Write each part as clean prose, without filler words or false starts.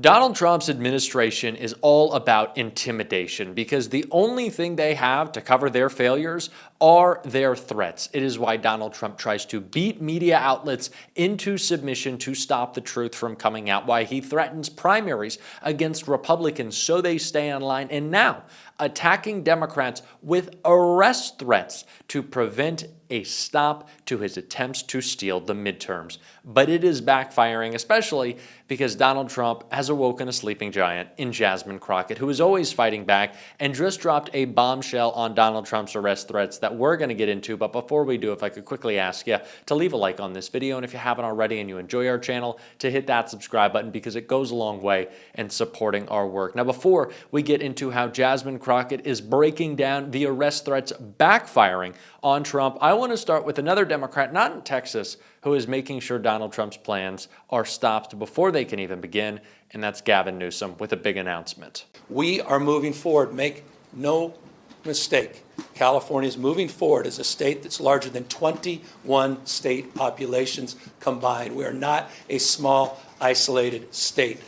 Donald Trump's administration is all about intimidation because the only thing they have to cover their failures are their threats. It is why Donald Trump tries to beat media outlets into submission to stop the truth from coming out, why he threatens primaries against Republicans so they stay online, and now attacking Democrats with arrest threats to prevent a stop to his attempts to steal the midterms. But it is backfiring, especially because Donald Trump has awoken a sleeping giant in Jasmine Crockett, who is always fighting back and just dropped a bombshell on Donald Trump's arrest threats that we're going to get into. But before we do, if I could quickly ask you to leave a like on this video, and if you haven't already and you enjoy our channel, to hit that subscribe button because it goes a long way in supporting our work. Now, before we get into how Jasmine Crockett is breaking down the arrest threats backfiring on Trump, I want to start with another Democrat, not in Texas, who is making sure Donald Trump's plans are stopped before they can even begin, and that's Gavin Newsom with a big announcement. We are moving forward. Make no mistake. California is moving forward as a state that's larger than 21 state populations combined. We are not a small, isolated state.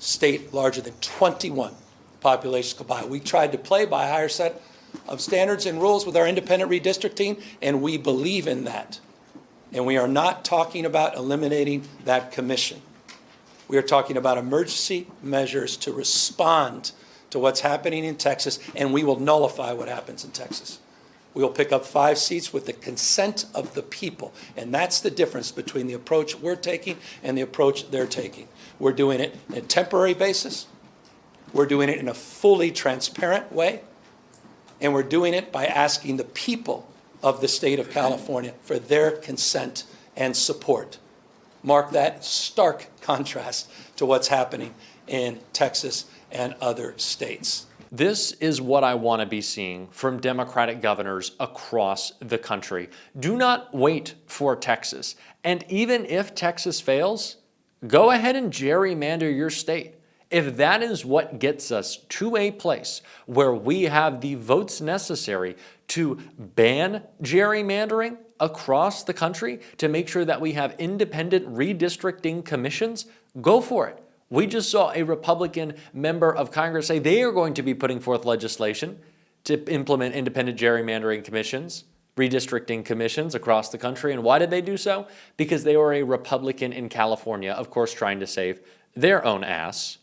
State larger than 21 populations combined. We tried to play by a higher set of standards and rules with our independent redistricting, and we believe in that. And we are not talking about eliminating that commission. We are talking about emergency measures to respond to what's happening in Texas, and we will nullify what happens in Texas. We will pick up 5 seats with the consent of the people, and that's the difference between the approach we're taking and the approach they're taking. We're doing it on a temporary basis. We're doing it in a fully transparent way. And we're doing it by asking the people of the state of California for their consent and support. Mark that stark contrast to what's happening in Texas and other states. This is what I want to be seeing from Democratic governors across the country. Do not wait for Texas. And even if Texas fails, go ahead and gerrymander your state. If that is what gets us to a place where we have the votes necessary to ban gerrymandering across the country, to make sure that we have independent redistricting commissions, go for it. We just saw a Republican member of Congress say they are going to be putting forth legislation to implement independent gerrymandering commissions, redistricting commissions across the country. And why did they do so? Because they were a Republican in California, of course, trying to save their own ass.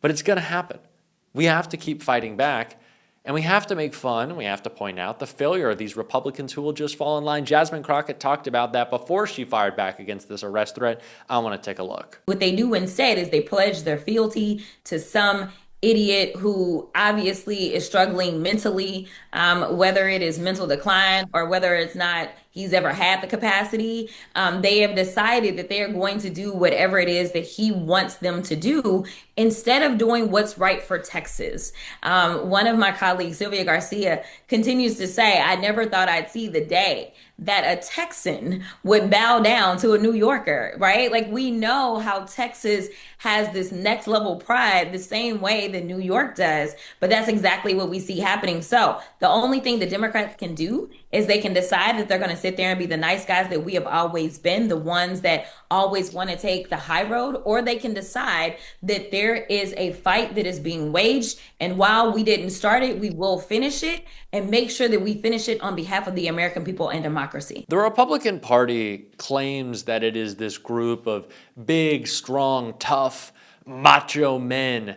But it's going to happen. We have to keep fighting back, and we have to make fun, and we have to point out the failure of these Republicans who will just fall in line. Jasmine Crockett talked about that before she fired back against this arrest threat. I want to take a look. What they do instead is they pledge their fealty to some idiot who obviously is struggling mentally, whether it is mental decline or whether it's not he's ever had the capacity. They have decided that they are going to do whatever it is that he wants them to do instead of doing what's right for Texas. One of my colleagues, Sylvia Garcia, continues to say, I never thought I'd see the day that a Texan would bow down to a New Yorker, right? Like, we know how Texas has this next level pride the same way that New York does, but that's exactly what we see happening. So the only thing the Democrats can do is they can decide that they're going to sit there and be the nice guys that we have always been, the ones that always want to take the high road, or they can decide that there is a fight that is being waged, and while we didn't start it, we will finish it and make sure that we finish it on behalf of the American people and democracy. The Republican Party claims that it is this group of big, strong, tough, macho men,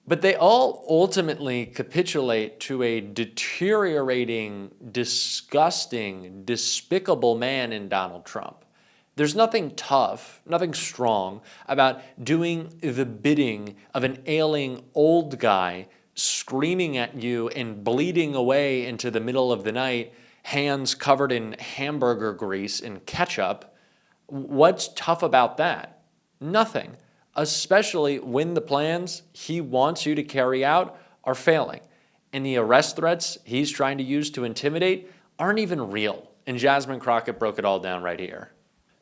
but they all ultimately capitulate to a deteriorating, disgusting, despicable man in Donald Trump. There's nothing tough, nothing strong about doing the bidding of an ailing old guy screaming at you and bleeding away into the middle of the night, hands covered in hamburger grease and ketchup. What's tough about that? Nothing. Especially when the plans he wants you to carry out are failing. And the arrest threats he's trying to use to intimidate aren't even real. And Jasmine Crockett broke it all down right here.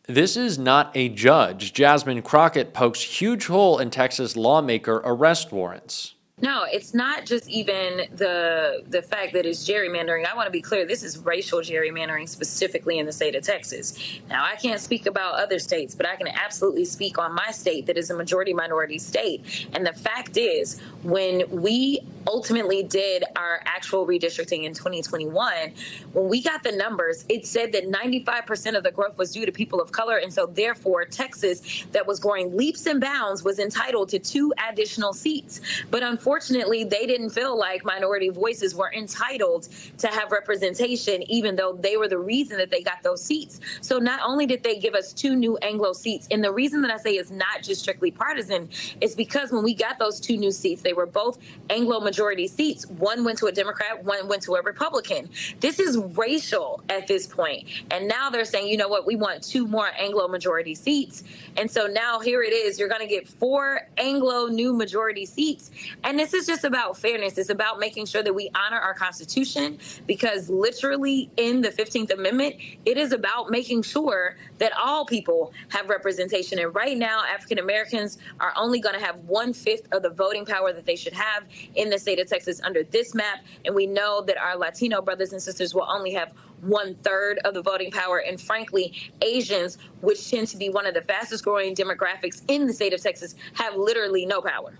This is not a judge. Jasmine Crockett pokes huge hole in Texas lawmaker arrest warrants. No, it's not just even the fact that it's gerrymandering. I want to be clear. This is racial gerrymandering specifically in the state of Texas. Now, I can't speak about other states, but I can absolutely speak on my state that is a majority minority state. And the fact is, when we ultimately did our actual redistricting in 2021, when we got the numbers, it said that 95% of the growth was due to people of color. And so therefore, Texas, that was growing leaps and bounds, was entitled to 2 additional seats. But unfortunately, they didn't feel like minority voices were entitled to have representation, even though they were the reason that they got those seats. So not only did they give us 2 new Anglo seats, and the reason that I say it's not just strictly partisan is because when we got those 2 new seats, they were both Anglo majority seats. One went to a Democrat, one went to a Republican. This is racial at this point. And now they're saying, you know what, we want 2 more Anglo majority seats. And so now here it is, you're going to get 4 Anglo new majority seats. And this is just about fairness. It's about making sure that we honor our Constitution, because literally in the 15th Amendment, it is about making sure that all people have representation. And right now, African Americans are only going to have 1/5 of the voting power that they should have in the state of Texas under this map. And we know that our Latino brothers and sisters will only have 1/3 of the voting power. And frankly, Asians, which tend to be one of the fastest growing demographics in the state of Texas, have literally no power.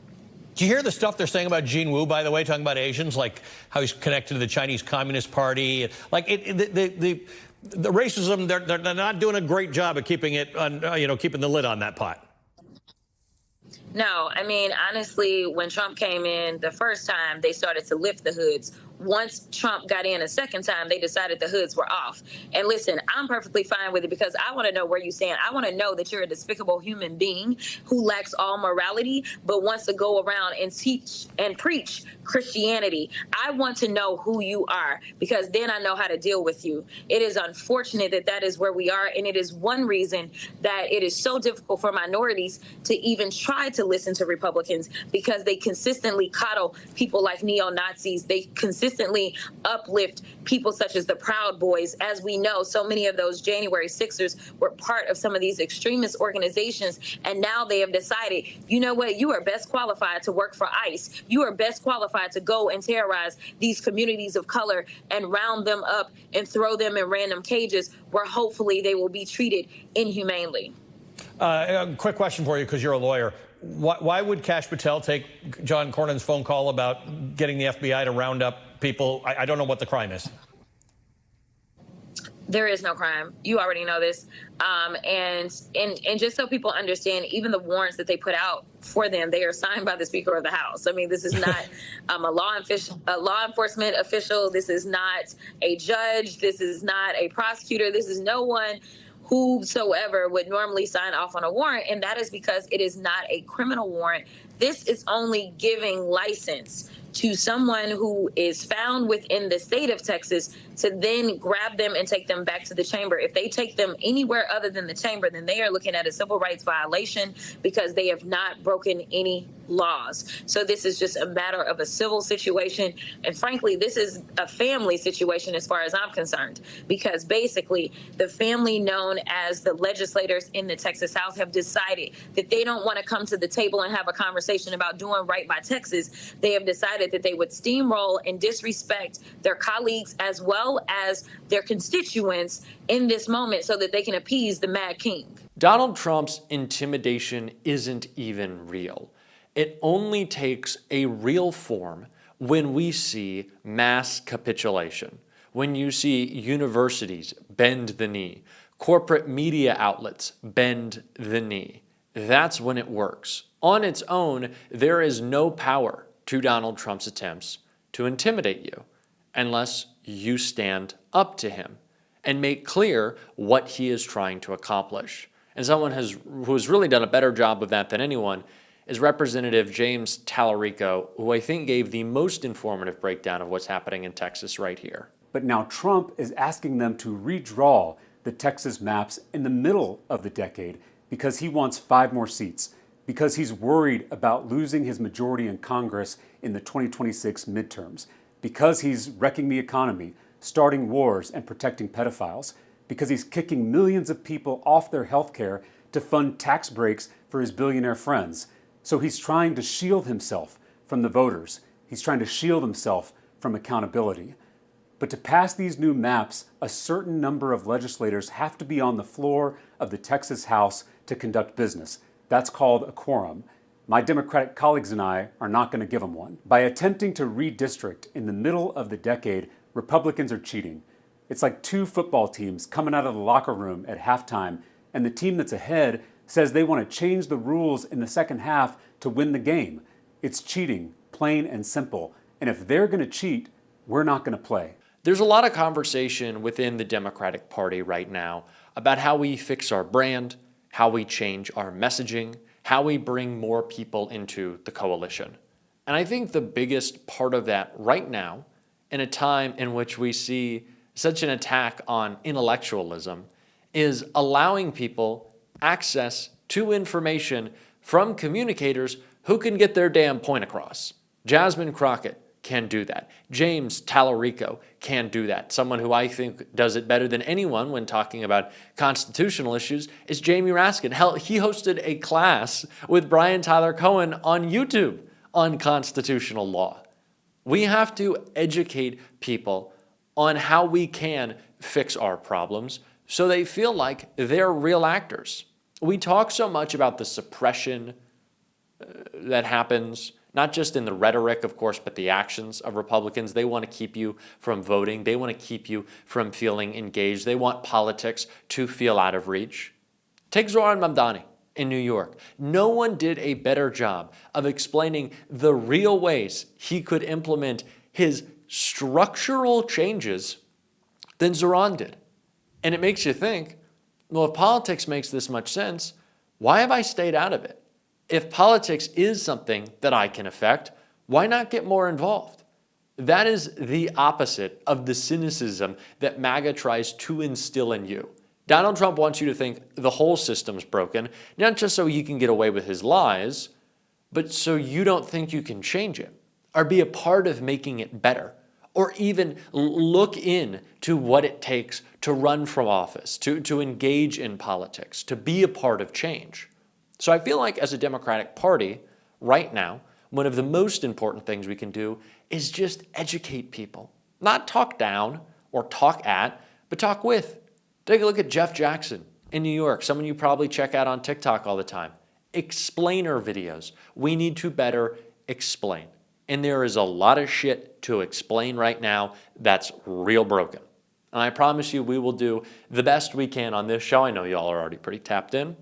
Do you hear the stuff they're saying about Gene Wu, by the way, talking about Asians, like how he's connected to the Chinese Communist Party? Like the racism, they're not doing a great job of keeping it on, keeping the lid on that pot. No, I mean, honestly, when Trump came in the first time, they started to lift the hoods. Once Trump got in a second time, they decided the hoods were off. And listen, I'm perfectly fine with it, because I want to know where you stand. I want to know that you're a despicable human being who lacks all morality, but wants to go around and teach and preach Christianity. I want to know who you are, because then I know how to deal with you. It is unfortunate that that is where we are. And it is one reason that it is so difficult for minorities to even try to listen to Republicans, because they consistently coddle people like neo-Nazis. They consistently uplift people such as the Proud Boys. As we know, so many of those January 6ers were part of some of these extremist organizations. And now they have decided, you know what, you are best qualified to work for ICE. You are best qualified to go and terrorize these communities of color and round them up and throw them in random cages where hopefully they will be treated inhumanely. A quick question for you, because you're a lawyer. Why would Kash Patel take John Cornyn's phone call about getting the FBI to round up people? I don't know what the crime is. There is no crime. You already know this. And just so people understand, even the warrants that they put out for them, they are signed by the Speaker of the House. I mean, this is not a law enforcement official. This is not a judge. This is not a prosecutor. This is no one whosoever would normally sign off on a warrant, and that is because it is not a criminal warrant. This is only giving license to someone who is found within the state of Texas to then grab them and take them back to the chamber. If they take them anywhere other than the chamber, then they are looking at a civil rights violation, because they have not broken any laws. So this is just a matter of a civil situation. And frankly, this is a family situation as far as I'm concerned, because basically the family known as the legislators in the Texas House have decided that they don't want to come to the table and have a conversation about doing right by Texas. They have decided that they would steamroll and disrespect their colleagues as well as their constituents in this moment so that they can appease the Mad King. Donald Trump's intimidation isn't even real. It only takes a real form when we see mass capitulation, when you see universities bend the knee, corporate media outlets bend the knee. That's when it works. On its own, there is no power to Donald Trump's attempts to intimidate you unless you stand up to him and make clear what he is trying to accomplish. And someone who has really done a better job of that than anyone is Representative James Tallarico, who I think gave the most informative breakdown of what's happening in Texas right here. But now Trump is asking them to redraw the Texas maps in the middle of the decade because he wants 5 more seats, because he's worried about losing his majority in Congress in the 2026 midterms, because he's wrecking the economy, starting wars, and protecting pedophiles, because he's kicking millions of people off their health care to fund tax breaks for his billionaire friends. So he's trying to shield himself from the voters. He's trying to shield himself from accountability. But to pass these new maps, a certain number of legislators have to be on the floor of the Texas House to conduct business. That's called a quorum. My Democratic colleagues and I are not going to give them one. By attempting to redistrict in the middle of the decade, Republicans are cheating. It's like two football teams coming out of the locker room at halftime, and the team that's ahead says they want to change the rules in the second half to win the game. It's cheating, plain and simple. And if they're going to cheat, we're not going to play. There's a lot of conversation within the Democratic Party right now about how we fix our brand, how we change our messaging, how we bring more people into the coalition. And I think the biggest part of that right now, in a time in which we see such an attack on intellectualism, is allowing people access to information from communicators who can get their damn point across. Jasmine Crockett can do that. James Tallarico can do that. Someone who I think does it better than anyone when talking about constitutional issues is Jamie Raskin. Hell, he hosted a class with Brian Tyler Cohen on YouTube on constitutional law. We have to educate people on how we can fix our problems so they feel like they're real actors. We talk so much about the suppression that happens, not just in the rhetoric, of course, but the actions of Republicans. They want to keep you from voting. They want to keep you from feeling engaged. They want politics to feel out of reach. Take Zohran Mamdani in New York. No one did a better job of explaining the real ways he could implement his structural changes than Zohran did. And it makes you think, well, if politics makes this much sense, why have I stayed out of it? If politics is something that I can affect, why not get more involved? That is the opposite of the cynicism that MAGA tries to instill in you. Donald Trump wants you to think the whole system's broken, not just so he can get away with his lies, but so you don't think you can change it or be a part of making it better, or even look in to what it takes to run from office, to engage in politics, to be a part of change. So I feel like as a Democratic Party, right now, one of the most important things we can do is just educate people. Not talk down or talk at, but talk with. Take a look at Jeff Jackson in New York, someone you probably check out on TikTok all the time. Explainer videos. We need to better explain. And there is a lot of shit to explain right now that's real broken. And I promise you we will do the best we can on this show. I know y'all are already pretty tapped in,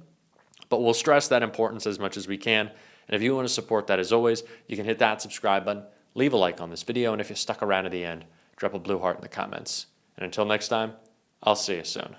but we'll stress that importance as much as we can. And if you want to support that, as always, you can hit that subscribe button, leave a like on this video, and if you stuck around to the end, drop a blue heart in the comments. And until next time, I'll see you soon.